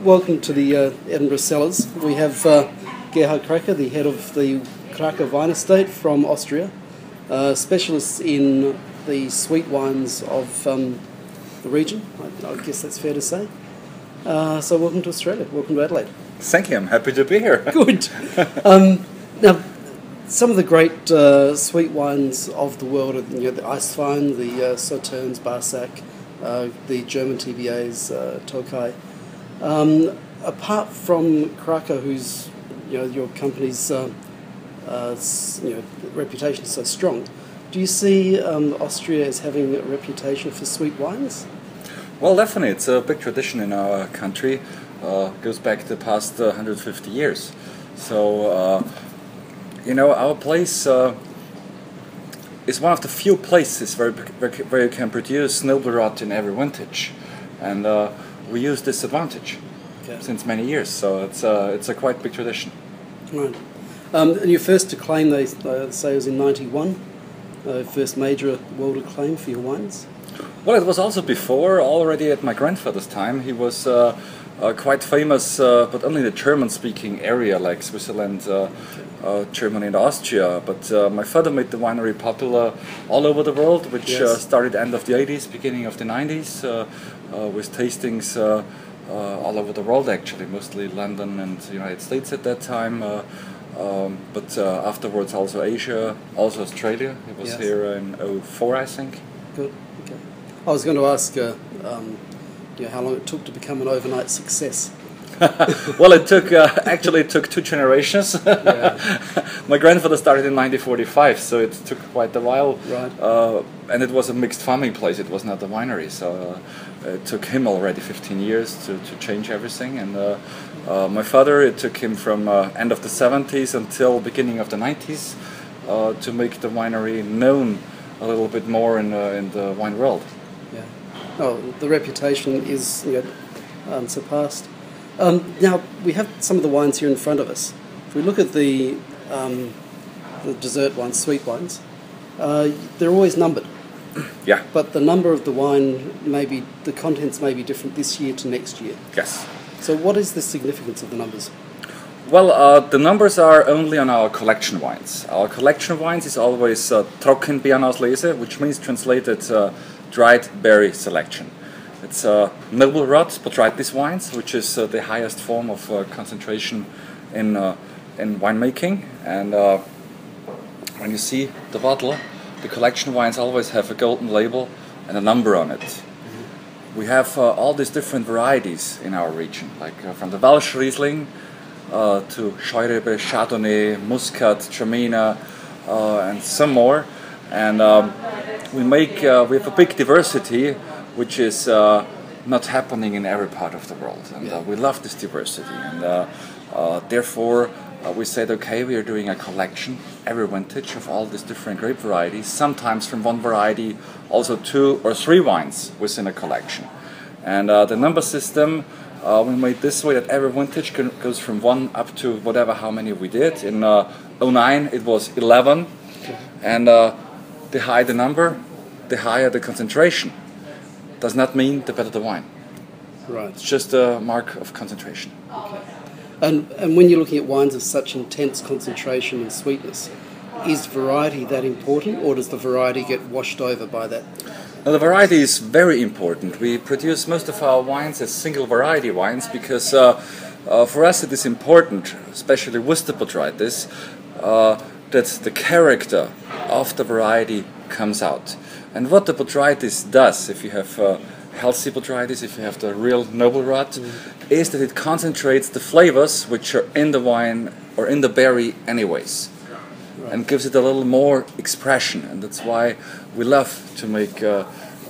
welcome to the Edinburgh Cellars. We have Gerhard Kracher, the head of the Kracher Estate from Austria, specialists in the sweet wines of the region. I guess that's fair to say. So welcome to Australia. Welcome to Adelaide. Thank you. I'm happy to be here. Good. Now, some of the great sweet wines of the world are the Eiswein, the Sauternes, Barsac, the German TBAs, Tokaj. Apart from Kracher, who's your company's reputation is so strong, do you see Austria as having a reputation for sweet wines? Well, definitely. It's a big tradition in our country. Goes back the past 150 years. So, our place is one of the few places where you can produce noble rot in every vintage, and we use this advantage since many years. So it's a quite big tradition. Right. And your first acclaim, they say, was in '91. First major world acclaim for your wines. Well, it was also before, already at my grandfather's time. He was quite famous, but only in the German-speaking area, like Switzerland, Germany and Austria. But my father made the winery popular all over the world, which started end of the 80s, beginning of the 90s, with tastings all over the world, actually, mostly London and the United States at that time. But afterwards also Asia, also Australia. He was here in '04, I think. Good. Okay. I was going to ask how long it took to become an overnight success. Well, it took actually it took 2 generations. My grandfather started in 1945, so it took quite a while. Right. And it was a mixed farming place. It was not a winery, so it took him already 15 years to change everything. And my father, it took him from end of the 70s until beginning of the 90s to make the winery known a little bit more in the wine world. Yeah. Oh, the reputation is surpassed. Now we have some of the wines here in front of us. If we look at the dessert wines, sweet wines, they're always numbered. Yeah. But the number of the wine, the contents may be different this year to next year. Yes. So what is the significance of the numbers? Well, the numbers are only on our collection wines. Our collection wines is always Trockenbeerenauslese, which means translated dried berry selection. It's noble rot botrytis wines, which is the highest form of concentration in winemaking. And when you see the bottle, the collection wines always have a golden label and a number on it. We have all these different varieties in our region, like from the Welsh Riesling to Scheurebe, Chardonnay, Muscat, Traminer, and some more. And we have a big diversity, which is not happening in every part of the world. And we love this diversity. And therefore, we said, okay, we are doing a collection every vintage of all these different grape varieties, sometimes from one variety, also 2 or 3 wines within a collection. And the number system, we made this way that every vintage goes from 1 up to whatever, how many we did. In '09 it was 11, and the higher the number, the higher the concentration. Does not mean the better the wine. Right. It's just a mark of concentration. Okay. And when you're looking at wines of such intense concentration and sweetness, is variety that important, or does the variety get washed over by that? Now, the variety is very important. We produce most of our wines as single variety wines because for us it is important, especially with the botrytis, that the character of the variety comes out. And what the botrytis does, if you have healthy botrytis, if you have the real noble rot, is that it concentrates the flavors which are in the wine or in the berry anyways. Right. And gives it a little more expression, and that's why we love to make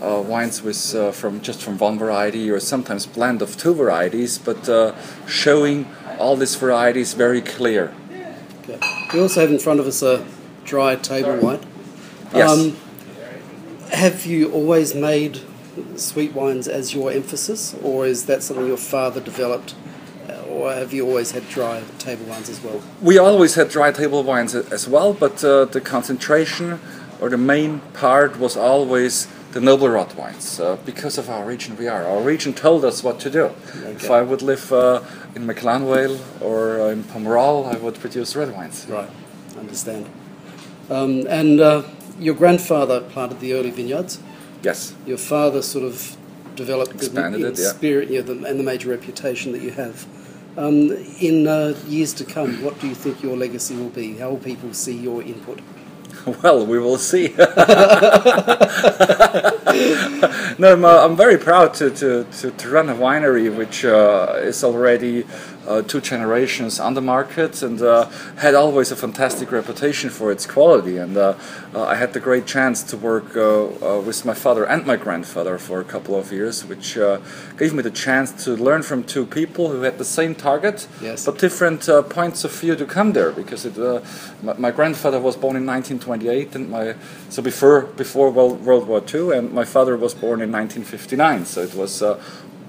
wines with from one variety, or sometimes blend of 2 varieties, but showing all these varieties very clear. Okay. We also have in front of us a dry table wine. Yes. Have you always made sweet wines as your emphasis, or is that something your father developed? Or have you always had dry table wines as well? We always had dry table wines as well, but the concentration or the main part was always the noble rot wines, because of our region we are. Our region told us what to do. Okay. If I would live in McLanvale or in Pomerol, I would produce red wines. Right, understand. Your grandfather planted the early vineyards. Yes. Your father sort of developed Expanded the it, yeah. spirit, and the major reputation that you have. In years to come, what do you think your legacy will be? How will people see your input? Well, we will see. No, I'm very proud to run a winery which is already 2 generations on the market and had always a fantastic reputation for its quality. And I had the great chance to work with my father and my grandfather for a couple of years, which gave me the chance to learn from 2 people who had the same target, yes, but different points of view to come there. Because my grandfather was born in 1928, and before World War II, and my father was born in 1959. So it was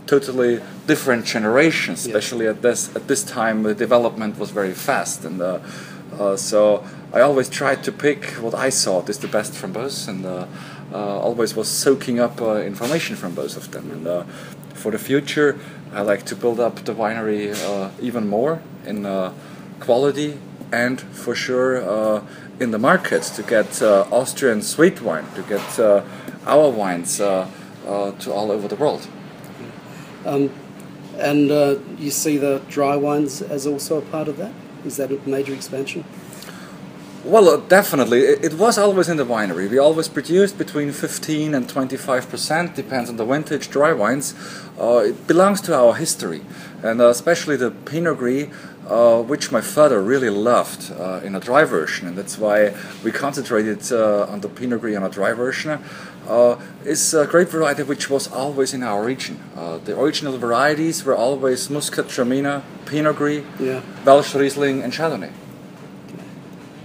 totally different generations, especially at this time. The development was very fast, and so I always tried to pick what I thought is the best from both, and always was soaking up information from both of them. And for the future, I like to build up the winery even more in quality, and for sure in the market, to get Austrian sweet wine, to get our wines to all over the world. You see the dry wines as also a part of that? Is that a major expansion? Well, definitely. It was always in the winery. We always produced between 15 and 25%, depends on the vintage, dry wines. It belongs to our history, and especially the Pinot Gris, which my father really loved in a dry version, and that's why we concentrated on the Pinot Gris on a dry version. Is a great variety which was always in our region. The original varieties were always Muscat, Traminer, Pinot Gris, yeah, Welsh Riesling, and Chardonnay.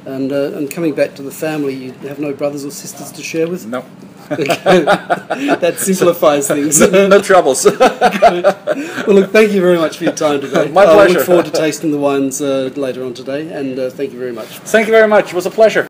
And coming back to the family, you have no brothers or sisters to share with? No. That simplifies things. No troubles. Well, look, thank you very much for your time today. My pleasure. I look forward to tasting the wines later on today, and thank you very much. Thank you very much. It was a pleasure.